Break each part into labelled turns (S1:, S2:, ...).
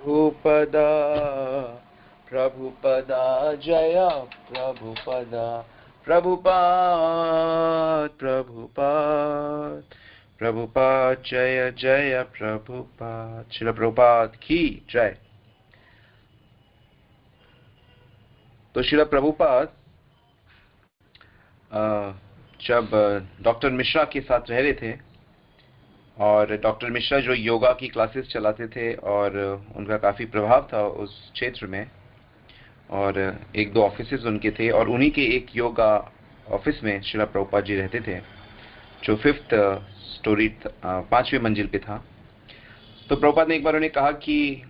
S1: प्रभुपदा प्रभुपदा जय प्रभुपदा प्रभुपाद प्रभुपाद प्रभुपाद जय जय प्रभुपाद। श्रील प्रभुपाद की जय। तो श्रील प्रभुपाद जब डॉक्टर मिश्रा के साथ रह रहे थे और डॉक्टर मिश्रा जो योगा की क्लासेस चलाते थे और उनका काफ़ी प्रभाव था उस क्षेत्र में, और एक दो ऑफिसेज उनके थे और उन्हीं के एक योगा ऑफिस में श्रील प्रभुपाद जी रहते थे जो 5th स्टोरी 5वीं मंजिल पे था। तो प्रभुपाद ने एक बार उन्हें कहा कि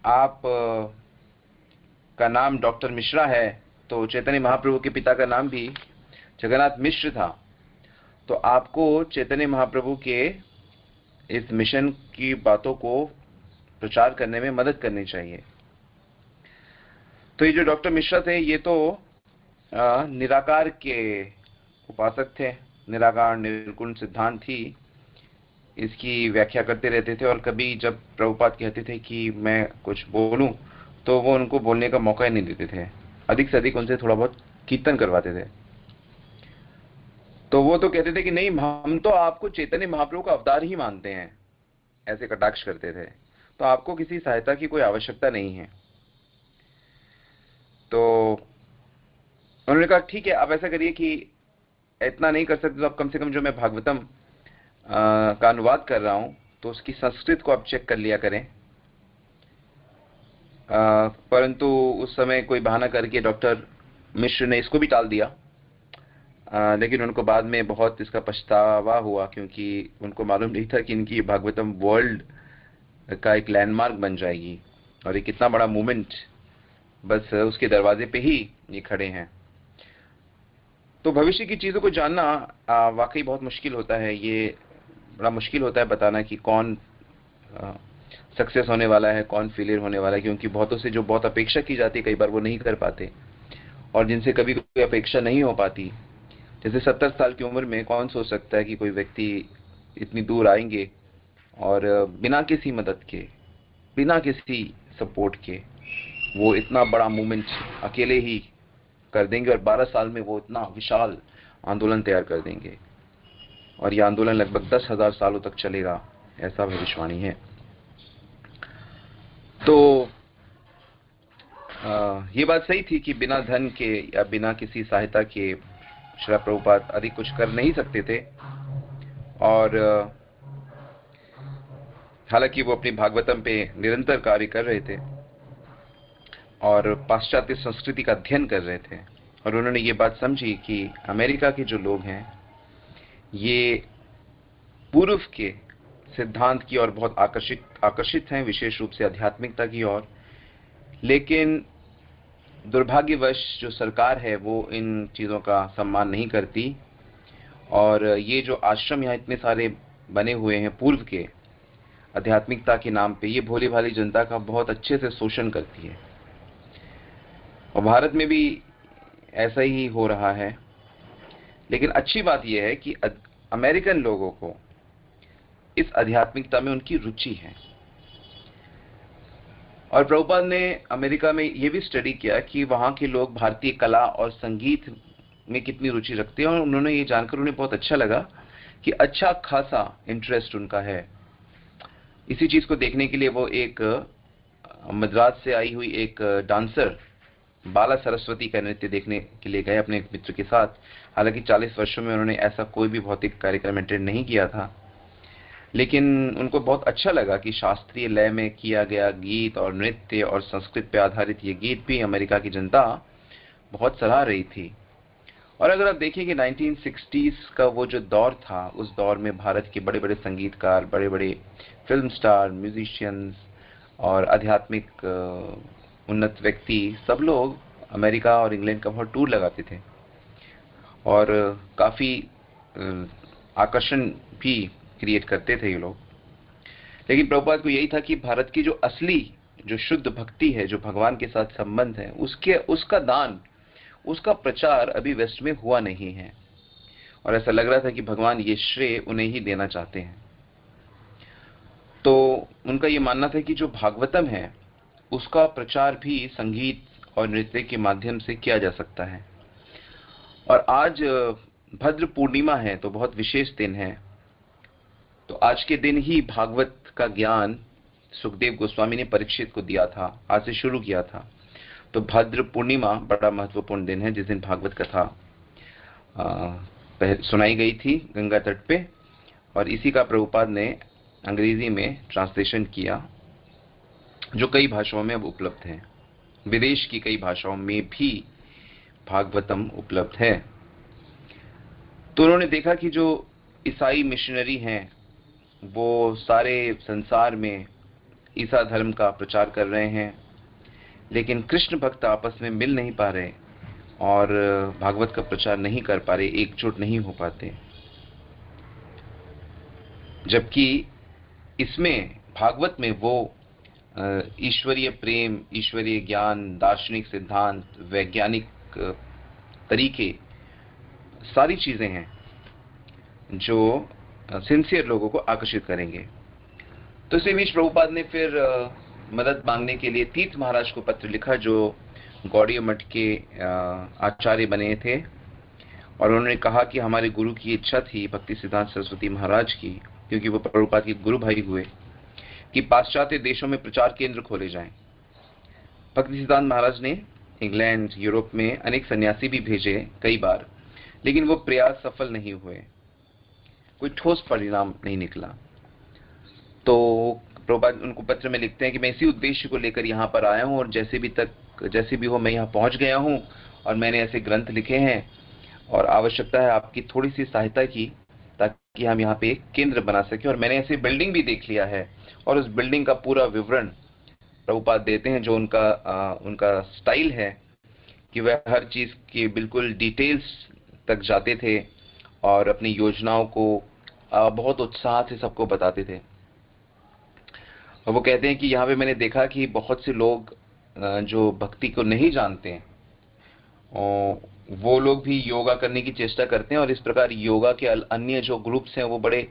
S1: आप का नाम डॉक्टर मिश्रा है, तो चैतन्य महाप्रभु के पिता का नाम भी जगन्नाथ मिश्र था, तो आपको चैतन्य महाप्रभु के इस मिशन की बातों को प्रचार करने में मदद करनी चाहिए। तो ये जो डॉक्टर मिश्रा थे ये तो निराकार के उपासक थे, निराकार निर्गुण सिद्धांत थी इसकी व्याख्या करते रहते थे, और कभी जब प्रभुपाद कहते थे कि मैं कुछ बोलूं तो वो उनको बोलने का मौका ही नहीं देते थे, अधिक से अधिक उनसे थोड़ा बहुत कीर्तन करवाते थे। तो वो तो कहते थे कि नहीं, हम तो आपको चैतन्य महाप्रभु का अवतार ही मानते हैं, ऐसे कटाक्ष करते थे, तो आपको किसी सहायता की कोई आवश्यकता नहीं है। तो उन्होंने कहा ठीक है, आप ऐसा करिए कि इतना नहीं कर सकते तो आप कम से कम जो मैं भागवतम का अनुवाद कर रहा हूं तो उसकी संस्कृत को आप चेक कर लिया करें। परंतु उस समय कोई बहाना करके डॉक्टर मिश्र ने इसको भी टाल दिया, लेकिन उनको बाद में बहुत इसका पछतावा हुआ क्योंकि उनको मालूम नहीं था कि इनकी भागवतम वर्ल्ड का एक लैंडमार्क बन जाएगी और एक इतना बड़ा मूवमेंट बस उसके दरवाजे पे ही ये खड़े हैं। तो भविष्य की चीज़ों को जानना वाकई बहुत मुश्किल होता है, ये बड़ा मुश्किल होता है बताना कि कौन सक्सेस होने वाला है, कौन फेलियर होने वाला है, क्योंकि बहुतों से जो बहुत अपेक्षा की जाती है कई बार वो नहीं कर पाते, और जिनसे कभी कोई अपेक्षा नहीं हो पाती, जैसे 70 साल की उम्र में कौन सोच सकता है कि कोई व्यक्ति इतनी दूर आएंगे और बिना किसी मदद के, बिना किसी सपोर्ट के वो इतना बड़ा मूवमेंट अकेले ही कर देंगे और 12 साल में वो इतना विशाल आंदोलन तैयार कर देंगे, और यह आंदोलन लगभग 10,000 सालों तक चलेगा, ऐसा भविष्यवाणी है। तो ये बात सही थी कि बिना धन के या बिना किसी सहायता के श्रील प्रभुपाद अधिक कुछ कर नहीं सकते थे, और हालांकि वो अपनी भागवतम पे निरंतर कार्य कर रहे थे और पाश्चात्य संस्कृति का अध्ययन कर रहे थे, और उन्होंने ये बात समझी कि अमेरिका के जो लोग हैं ये पूर्व के सिद्धांत की ओर बहुत आकर्षित हैं, विशेष रूप से आध्यात्मिकता की ओर, लेकिन दुर्भाग्यवश जो सरकार है वो इन चीज़ों का सम्मान नहीं करती, और ये जो आश्रम यहाँ इतने सारे बने हुए हैं पूर्व के आध्यात्मिकता के नाम पे, ये भोली भाली जनता का बहुत अच्छे से शोषण करती है, और भारत में भी ऐसा ही हो रहा है। लेकिन अच्छी बात यह है कि अमेरिकन लोगों को इस आध्यात्मिकता में उनकी रुचि है, और प्रभुपाद ने अमेरिका में ये भी स्टडी किया कि वहाँ के लोग भारतीय कला और संगीत में कितनी रुचि रखते हैं, और उन्होंने ये जानकर उन्हें बहुत अच्छा लगा कि अच्छा खासा इंटरेस्ट उनका है। इसी चीज़ को देखने के लिए वो एक मद्रास से आई हुई एक डांसर बाला सरस्वती का नृत्य देखने के लिए गए अपने एक मित्र के साथ। हालांकि 40 वर्षों में उन्होंने ऐसा कोई भी भौतिक कार्यक्रम अटेंड नहीं किया था, लेकिन उनको बहुत अच्छा लगा कि शास्त्रीय लय में किया गया गीत और नृत्य और संस्कृत पे आधारित ये गीत भी अमेरिका की जनता बहुत सराह रही थी। और अगर आप देखें कि 1960s का वो जो दौर था, उस दौर में भारत के बड़े बड़े संगीतकार, बड़े बड़े फिल्म स्टार, म्यूजिशियंस और आध्यात्मिक उन्नत व्यक्ति सब लोग अमेरिका और इंग्लैंड का बहुत टूर लगाते थे, और काफ़ी आकर्षण भी क्रिएट करते थे ये लोग। लेकिन प्रभुपाद को यही था कि भारत की जो असली, जो शुद्ध भक्ति है, जो भगवान के साथ संबंध है, उसका दान, उसका प्रचार अभी वेस्ट में हुआ नहीं है, और ऐसा लग रहा था कि भगवान ये श्रेय उन्हें ही देना चाहते हैं। तो उनका ये मानना था कि जो भागवतम है उसका प्रचार भी संगीत और नृत्य के माध्यम से किया जा सकता है। और आज भद्र पूर्णिमा है, तो बहुत विशेष दिन है। तो आज के दिन ही भागवत का ज्ञान सुखदेव गोस्वामी ने परीक्षित को दिया था, आज से शुरू किया था। तो भद्र पूर्णिमा बड़ा महत्वपूर्ण दिन है, जिस दिन भागवत कथा सुनाई गई थी गंगा तट पे, और इसी का प्रभुपाद ने अंग्रेजी में ट्रांसलेशन किया, जो कई भाषाओं में अब उपलब्ध है। विदेश की कई भाषाओं में भी भागवतम उपलब्ध है। तो उन्होंने देखा कि जो ईसाई मिशनरी हैं वो सारे संसार में ईसा धर्म का प्रचार कर रहे हैं, लेकिन कृष्ण भक्त आपस में मिल नहीं पा रहे और भागवत का प्रचार नहीं कर पा रहे, एकजुट नहीं हो पाते। जबकि इसमें भागवत में वो ईश्वरीय प्रेम, ईश्वरीय ज्ञान, दार्शनिक सिद्धांत, वैज्ञानिक तरीके, सारी चीजें हैं जो सिंसियर लोगों को आकर्षित करेंगे। तो इसी बीच प्रभुपाद ने फिर मदद मांगने के लिए तीर्थ महाराज को पत्र लिखा, जो गौड़ीय मठ के आचार्य बने थे, और उन्होंने कहा कि हमारे गुरु की इच्छा थी, भक्ति सिद्धांत सरस्वती महाराज की, क्योंकि वो प्रभुपाद के गुरु भाई हुए, कि पाश्चात्य देशों में प्रचार केंद्र खोले जाएं। भक्ति सिद्धांत महाराज ने इंग्लैंड, यूरोप में अनेक सन्यासी भी भेजे कई बार, लेकिन वो प्रयास सफल नहीं हुए, कोई ठोस परिणाम नहीं निकला। तो प्रभुपाद उनको पत्र में लिखते हैं कि मैं इसी उद्देश्य को लेकर यहाँ पर आया हूँ, और जैसे भी हो मैं यहाँ पहुँच गया हूँ, और मैंने ऐसे ग्रंथ लिखे हैं, और आवश्यकता है आपकी थोड़ी सी सहायता की, ताकि हम यहाँ पे एक केंद्र बना सके। और मैंने ऐसी बिल्डिंग भी देख लिया है, और उस बिल्डिंग का पूरा विवरण प्रभुपाद देते हैं, जो उनका स्टाइल है कि वह हर चीज की बिल्कुल डिटेल्स तक जाते थे और अपनी योजनाओं को बहुत उत्साह से सबको बताते थे। और वो कहते हैं कि यहाँ पे मैंने देखा कि बहुत से लोग जो भक्ति को नहीं जानते हैं, वो लोग भी योगा करने की चेष्टा करते हैं, और इस प्रकार योगा के अन्य जो ग्रुप्स हैं वो बड़े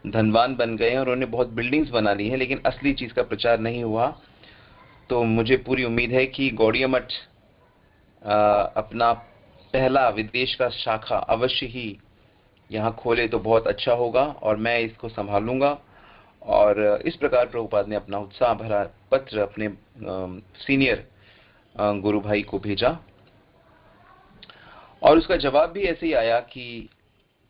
S1: धनवान बन गए हैं और उन्होंने बहुत बिल्डिंग्स बना ली हैं, लेकिन असली चीज का प्रचार नहीं हुआ। तो मुझे पूरी उम्मीद है कि गौड़ीय मठ अपना पहला विदेश का शाखा अवश्य ही यहाँ खोले तो बहुत अच्छा होगा, और मैं इसको संभालूंगा। और इस प्रकार प्रभुपाद ने अपना उत्साह भरा पत्र अपने सीनियर गुरु भाई को भेजा, और उसका जवाब भी ऐसे ही आया कि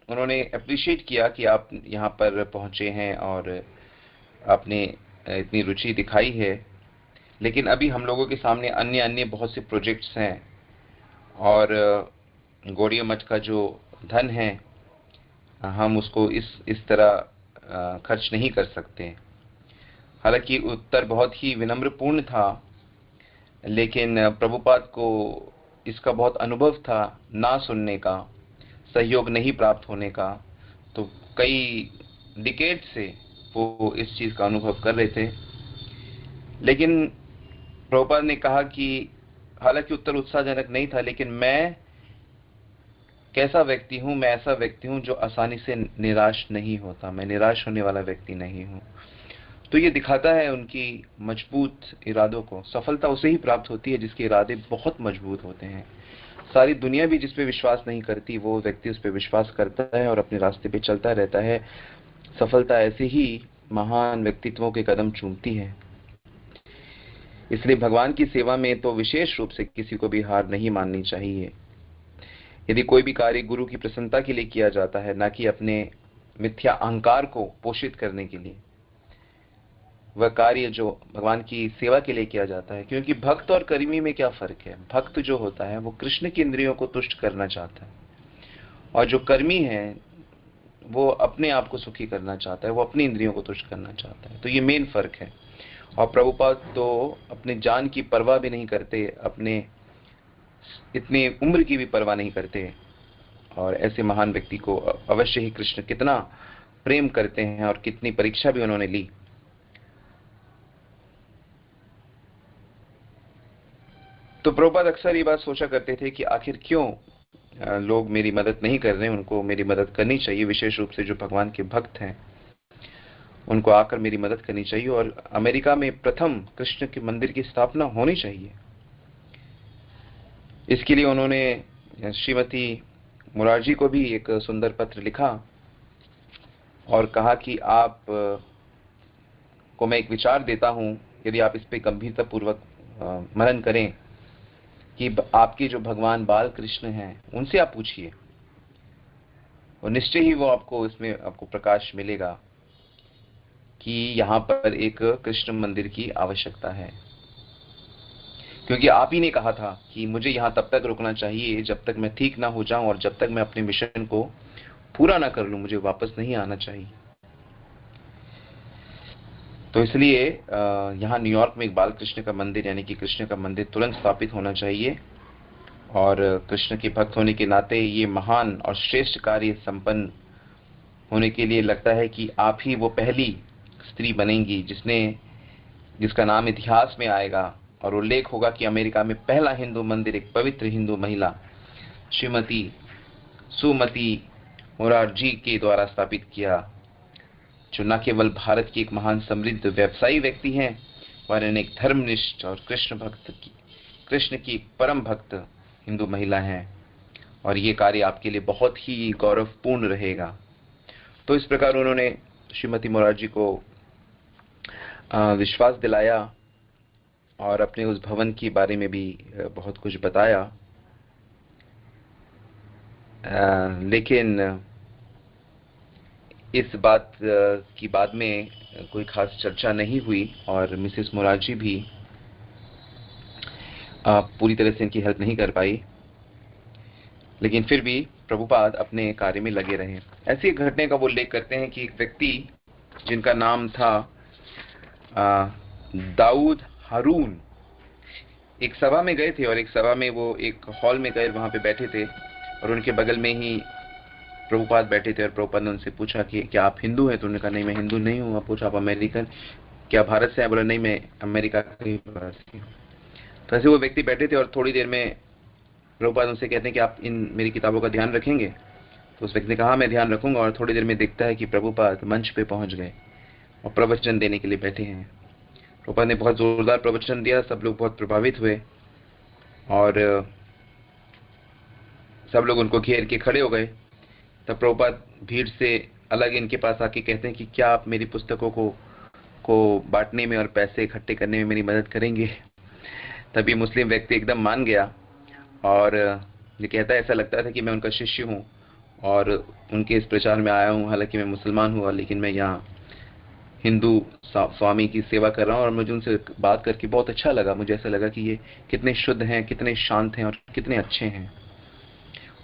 S1: उन्होंने अप्रिशिएट किया कि आप यहाँ पर पहुंचे हैं और आपने इतनी रुचि दिखाई है, लेकिन अभी हम लोगों के सामने अन्य बहुत से प्रोजेक्ट्स हैं, और गौड़ीय मठ का जो धन है हम उसको इस तरह खर्च नहीं कर सकते। हालांकि उत्तर बहुत ही विनम्रपूर्ण था, लेकिन प्रभुपाद को इसका बहुत अनुभव था ना सुनने का, सहयोग नहीं प्राप्त होने का। तो कई डिकेड से वो इस चीज का अनुभव कर रहे थे, लेकिन प्रभुपाद ने कहा कि हालांकि उत्तर उत्साहजनक नहीं था, लेकिन मैं कैसा व्यक्ति हूं, मैं ऐसा व्यक्ति हूं जो आसानी से निराश नहीं होता, मैं निराश होने वाला व्यक्ति नहीं हूं। तो ये दिखाता है उनकी मजबूत इरादों को। सफलता उसे ही प्राप्त होती है जिसके इरादे बहुत मजबूत होते हैं। सारी दुनिया भी जिस पे विश्वास नहीं करती, वो व्यक्ति उस पे विश्वास करता है और अपने रास्ते पे चलता रहता है। सफलता ऐसे ही महान व्यक्तित्वों के कदम चूमती है। इसलिए भगवान की सेवा में तो विशेष रूप से किसी को भी हार नहीं माननी चाहिए। यदि कोई भी कार्य गुरु की प्रसन्नता के लिए किया जाता है, ना कि अपने मिथ्या अहंकार को पोषित करने के लिए, वह कार्य जो भगवान की सेवा के लिए किया जाता है। क्योंकि भक्त और कर्मी में क्या फर्क है? भक्त जो होता है वो कृष्ण की इंद्रियों को तुष्ट करना चाहता है, और जो कर्मी है वो अपने आप को सुखी करना चाहता है, वो अपनी इंद्रियों को तुष्ट करना चाहता है। तो ये मेन फर्क है। और प्रभुपाद तो अपने जान की परवाह भी नहीं करते, अपने इतनी उम्र की भी परवाह नहीं करते, और ऐसे महान व्यक्ति को अवश्य ही कृष्ण कितना प्रेम करते हैं और कितनी परीक्षा भी उन्होंने ली। तो प्रभुपाद अक्सर ये बात सोचा करते थे कि आखिर क्यों लोग मेरी मदद नहीं कर रहे हैं, उनको मेरी मदद करनी चाहिए, विशेष रूप से जो भगवान के भक्त हैं। उनको आकर मेरी मदद करनी चाहिए और अमेरिका में प्रथम कृष्ण के मंदिर की स्थापना होनी चाहिए। इसके लिए उन्होंने श्रीमती मुरारजी को भी एक सुंदर पत्र लिखा और कहा कि आप को मैं एक विचार देता हूं, यदि आप इस पे गंभीरतापूर्वक मनन करें कि आपके जो भगवान बाल कृष्ण हैं उनसे आप पूछिए और निश्चय ही वो आपको इसमें आपको प्रकाश मिलेगा कि यहाँ पर एक कृष्ण मंदिर की आवश्यकता है। क्योंकि आप ही ने कहा था कि मुझे यहाँ तब तक रुकना चाहिए जब तक मैं ठीक ना हो जाऊं और जब तक मैं अपने मिशन को पूरा ना कर लूं, मुझे वापस नहीं आना चाहिए। तो इसलिए यहाँ न्यूयॉर्क में एक बाल कृष्ण का मंदिर यानी कि कृष्ण का मंदिर तुरंत स्थापित होना चाहिए और कृष्ण के भक्त होने के नाते ये महान और श्रेष्ठ कार्य संपन्न होने के लिए लगता है कि आप ही वो पहली स्त्री बनेंगी जिसका नाम इतिहास में आएगा और उल्लेख होगा कि अमेरिका में पहला हिंदू मंदिर एक पवित्र हिंदू महिला श्रीमती सुमति मुरारजी के द्वारा स्थापित किया, जो न केवल भारत की एक महान समृद्ध व्यवसायी व्यक्ति हैं, वरन एक धर्मनिष्ठ और कृष्ण की परम भक्त हिंदू महिला हैं और ये कार्य आपके लिए बहुत ही गौरवपूर्ण रहेगा। तो इस प्रकार उन्होंने श्रीमती मुरारजी को विश्वास दिलाया और अपने उस भवन के बारे में भी बहुत कुछ बताया, लेकिन इस बात की बाद में कोई खास चर्चा नहीं हुई और मिसेस मुरारजी भी पूरी तरह से इनकी हेल्प नहीं कर पाई, लेकिन फिर भी प्रभुपाद अपने कार्य में लगे रहे। ऐसी एक घटना का वो उल्लेख करते हैं कि एक व्यक्ति जिनका नाम था दाऊद हारून एक सभा में गए थे और एक सभा में वो एक हॉल में गए, वहां पे बैठे थे और उनके बगल में ही प्रभुपाद बैठे थे और प्रभुपाद ने उनसे पूछा कि क्या आप हिंदू हैं? तो उन्होंने कहा नहीं मैं हिंदू नहीं हूँ। पूछा आप अमेरिकन, क्या भारत से हैं? बोला नहीं मैं अमेरिका का ही वासी हूँ। तो ऐसे वो व्यक्ति बैठे थे और थोड़ी देर में प्रभुपाद उनसे कहते हैं कि आप इन मेरी किताबों का ध्यान रखेंगे? तो उस व्यक्ति ने कहा मैं ध्यान रखूंगा और थोड़ी देर में देखता है कि प्रभुपाद मंच पे पहुंच गए और प्रवचन देने के लिए बैठे हैं। प्रभुपाद ने बहुत जोरदार प्रवचन दिया, सब लोग बहुत प्रभावित हुए और सब लोग उनको घेर के खड़े हो गए। तब प्रभुपाद भीड़ से अलग इनके पास आके कहते हैं कि क्या आप मेरी पुस्तकों को बांटने में और पैसे इकट्ठे करने में मेरी मदद करेंगे? तभी मुस्लिम व्यक्ति एकदम मान गया और ये कहता है ऐसा लगता था कि मैं उनका शिष्य हूँ और उनके इस प्रचार में आया हूँ। हालांकि मैं मुसलमान हुआ, लेकिन मैं यहाँ हिंदू स्वामी की सेवा कर रहा हूँ और मुझे उनसे बात करके बहुत अच्छा लगा। मुझे ऐसा लगा कि ये कितने शुद्ध हैं, कितने शांत हैं और कितने अच्छे हैं।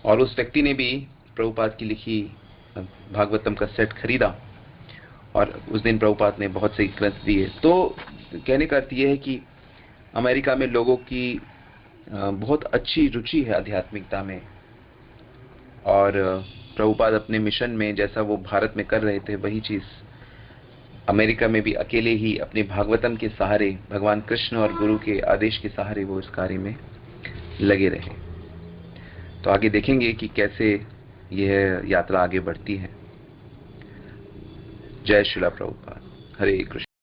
S1: और उस व्यक्ति ने भी प्रभुपाद की लिखी भागवतम का सेट खरीदा और उस दिन प्रभुपाद ने बहुत से ग्रंथ दिए। तो कहने का अर्थ ये है कि अमेरिका में लोगों की बहुत अच्छी रुचि है आध्यात्मिकता में और प्रभुपाद अपने मिशन में जैसा वो भारत में कर रहे थे वही चीज अमेरिका में भी अकेले ही अपने भागवतम के सहारे, भगवान कृष्ण और गुरु के आदेश के सहारे वो इस कार्य में लगे रहे। तो आगे देखेंगे कि कैसे यह यात्रा आगे बढ़ती है। जय श्रीला प्रभुपाद। हरे कृष्ण।